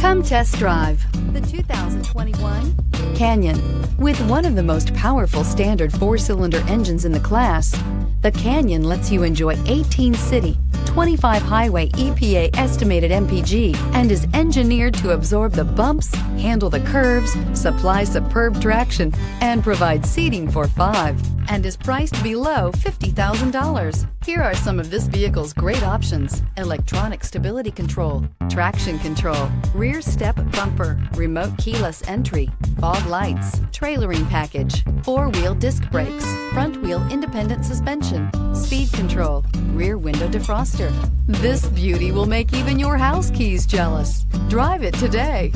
Come test drive the 2021 Canyon. With one of the most powerful standard four-cylinder engines in the class, the Canyon lets you enjoy 18 city, 25 highway EPA estimated MPG, and is engineered to absorb the bumps, handle the curves, supply superb traction, and provide seating for 5, and is priced below $50,000. Here are some of this vehicle's great options: electronic stability control, traction control, rear step bumper, remote keyless entry, fog lights, trailering package, 4-wheel disc brakes, front wheel independent suspension, speed control, rear window defroster. This beauty will make even your house keys jealous. Drive it today.